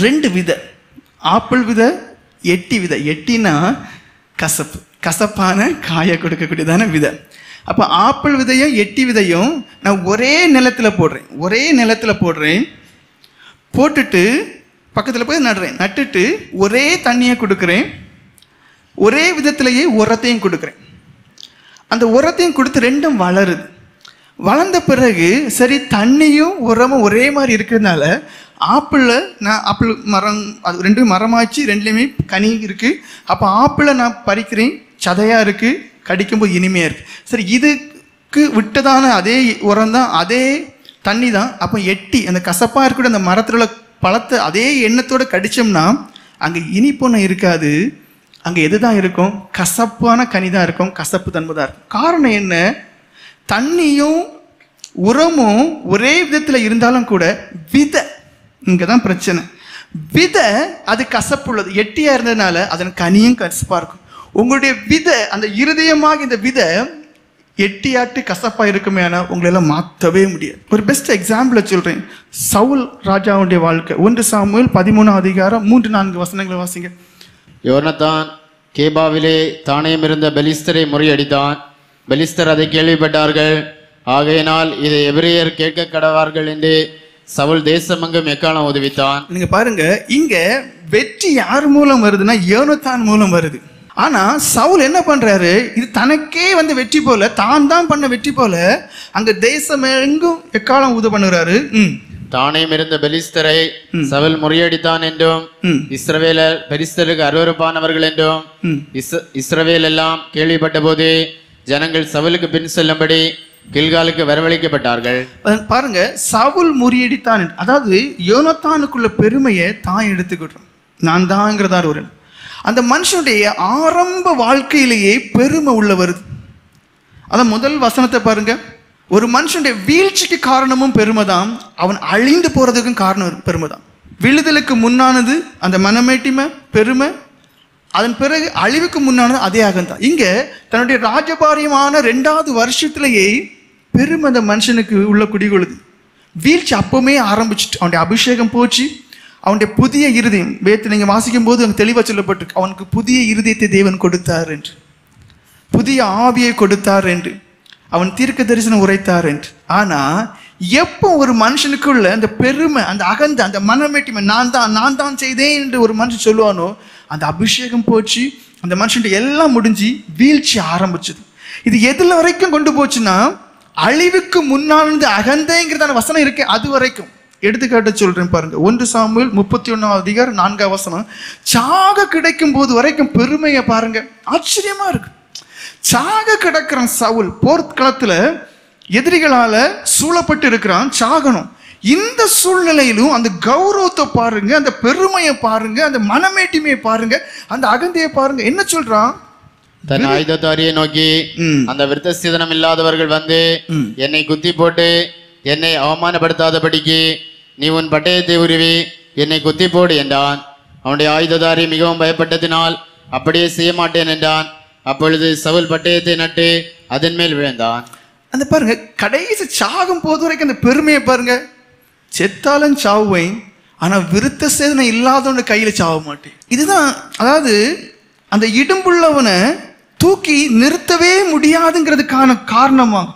2 விதை, ஆப்பிள் விதை, எட்டி விதை. எட்டினா கசப்பு, கசப்பான காயை கொடுக்கக்கூடியதான விதை. அப்போ ஆப்பிள் விதையும் எட்டி விதையும் நான் ஒரே நிலத்தில் போடுறேன். போட்டுட்டு பக்கத்தில் போய் நடுறேன். நட்டுட்டு ஒரே தண்ணியை கொடுக்குறேன், ஒரே விதத்திலேயே உரத்தையும் கொடுக்குறேன். அந்த உரத்தையும் கொடுத்து ரெண்டும் வளருது. வளர்ந்த பிறகு சரி தண்ணியும் உரமும் ஒரே மாதிரி இருக்கிறதுனால ஆப்பிள் மரம், அது 2 மரமாச்சு, 2லேயுமே கனி இருக்குது. அப்போ ஆப்பிளை நான் பறிக்கிறேன், சதையாக இருக்குது, கடிக்கும்போது இனிமையாக இருக்குது. சரி இதுக்கு விட்டதான அதே உரம் தான், அதே தண்ணி தான். அப்போ எட்டி அந்த கசப்பாக இருக்கக்கூடிய அந்த மரத்தில் உள்ள பழத்தை அதே எண்ணத்தோடு கடித்தோம்னா அங்கே இனிப்பொன்னும் இருக்காது, அங்கே எது தான் இருக்கும்? கசப்பான கனி தான் இருக்கும், கசப்பு தன்மை தான் இருக்கும். காரணம் என்ன? தண்ணியும் உரமும் ஒரே விதத்தில் இருந்தாலும் கூட விதை, இங்கே தான் பிரச்சனை. விதை அது கசப்புள்ளது, எட்டியாக இருந்ததுனால அதன் கனியும் கசப்பாக இருக்கும். உங்களுடைய விதை, அந்த இருதயமாக இந்த விதை எட்டியாட்டு கசப்பாக இருக்குமே, ஆனால் உங்களெல்லாம் மாற்றவே முடியாது. ஒரு பெஸ்ட் எக்ஸாம்பிளை சொல்கிறேன். சவுல் ராஜாவுடைய வாழ்க்கை. 1 சாமுவேல் 13ஆம் அதிகாரம் 3-4 வசனங்களை வாசிங்க. யோனத்தான் கேபாவிலே தானியம் இருந்த பெலிஸ்தரை முறியடித்தான். பெலிஸ்தர் அதை கேள்விப்பட்டார்கள். ஆகையினால் இதை எபிரேயர் கேட்க கடவார்கள் என்று சவுல் தேசமெங்கும் எக்காலம் உதவித்தான். நீங்க பாருங்க, இங்க வெற்றி யார் மூலம் வருதுன்னா யோனத்தான் மூலம் வருது. ஆனா சவுல் என்ன பண்றாரு? இது தனக்கே வந்து வெற்றி போல, தான் பண்ண வெற்றி போல அங்க தேசம் எங்கும் எக்காலம் ஊத பண்ணுறாரு. தானியம் இருந்த பெலிஸ்தரை சவுல் முறியடித்தான் என்றும் இஸ்ரவேலர் பெலிஸ்தருக்கு அருவருப்பானவர்கள் என்றும் இஸ்ரவேல் எல்லாம் கேள்விப்பட்ட போது ஜனங்கள் சவுலுக்கு பின் செல்லும்படி கில்காலுக்கு வரவழைக்கப்பட்டார்கள். பாருங்க, சவுல் முறியடித்தான், அதாவது யோனத்தானுக்குள்ள பெருமையை தான் எடுத்துக்கிட்டோம். நான் தான்ங்கிறதா ஒரு அந்த மனுஷனுடைய ஆரம்ப வாழ்க்கையிலேயே பெருமை உள்ள வருது. அதான் முதல் வசனத்தை பாருங்க. ஒரு மனுஷனுடைய வீழ்ச்சிக்கு காரணமும் பெருமை தான், அவன் அழிந்து போறதுக்கும் காரணம் பெருமை தான். விழுதலுக்கு முன்னானது அந்த மனமேட்டிமை பெருமை, அதன் பிறகு அழிவுக்கு முன்னானது அதே அகந்தான். இங்க தன்னுடைய ராஜபாரியமான 2வது வருஷத்திலேயே பெருமை அந்த மனுஷனுக்கு உள்ள குடிகொள்ளுது. வீழ்ச்சி அப்பவுமே ஆரம்பிச்சுட்டு அவனுடைய அபிஷேகம் போச்சு. அவனுடைய புதிய இருதயம், வேதத்தை நீங்கள் வாசிக்கும் போது அங்கே தெளிவாக சொல்லப்பட்டிருக்கு, அவனுக்கு புதிய இருதயத்தை தேவன் கொடுத்தார் என்று, புதிய ஆவியை கொடுத்தார் என்று, அவன் தீர்க்க தரிசனம் உரைத்தார் என்று. ஆனால் எப்போ ஒரு மனுஷனுக்குள்ள அந்த பெருமை, அந்த அகந்த, அந்த மனமேட்டிமை, நான் தான் செய்தேன் என்று ஒரு மனுஷன் சொல்லுவானோ, அந்த அபிஷேகம் போச்சு, அந்த மனுஷன் எல்லாம் முடிஞ்சு வீழ்ச்சி ஆரம்பிச்சது. இது எதுல வரைக்கும் கொண்டு போச்சுன்னா, அழிவுக்கு முன்னாள் அகந்தைங்கிறதான வசனம் இருக்கு, அது வரைக்கும். எடுத்துக்காட்டு சொல்றேன் பாருங்க. 1 சாமுவேல் 31ஆம் அதிகாரம் 4ஆம் வசனம். சாக கிடைக்கும் போது வரைக்கும் பெருமையை பாருங்க, ஆச்சரியமா இருக்கு. சாக கிடக்கிறான் சவுல், போர்க்களத்துல எதிரிகளால சூழப்பட்டு இருக்கிறான், சாகணும். இந்த சூழ்நிலையிலும் அந்த கௌரவத்தை பாருங்க, அந்த பெருமையை பாருங்க, அந்த மனமேட்டிமையை பாருங்க, அந்த அகந்தையை பாருங்க. என்ன சொல்றான்? தன் ஆயுததாரியை நோக்கி, அந்த விருத்தசேதனம் இல்லாதவர்கள் வந்து என்னை குத்தி போட்டு என்னை அவமானப்படுத்தாதபடிக்கு நீ உன் பட்டயத்தை உருவி என்னை குத்தி போடு என்றான். அவனுடைய ஆயுததாரி மிகவும் பயப்பட்டதினால் அப்படியே செய்ய மாட்டேன் என்றான். அப்பொழுது சவுல் பட்டயத்தை நட்டு அதன் மேல் விழுந்தான். அந்த பாருங்க, கடைசி சாகும் போது வரைக்கும் அந்த பெருமையை பாருங்க. செத்தாலும் சாவுவேன், ஆனா விருத்த சேதனை இல்லாதவன கையில சாவ மாட்டேன். இதுதான், அதாவது அந்த இடும்புள்ளவனை தூக்கி நிறுத்தவே முடியாதுங்கிறதுக்கான காரணமாக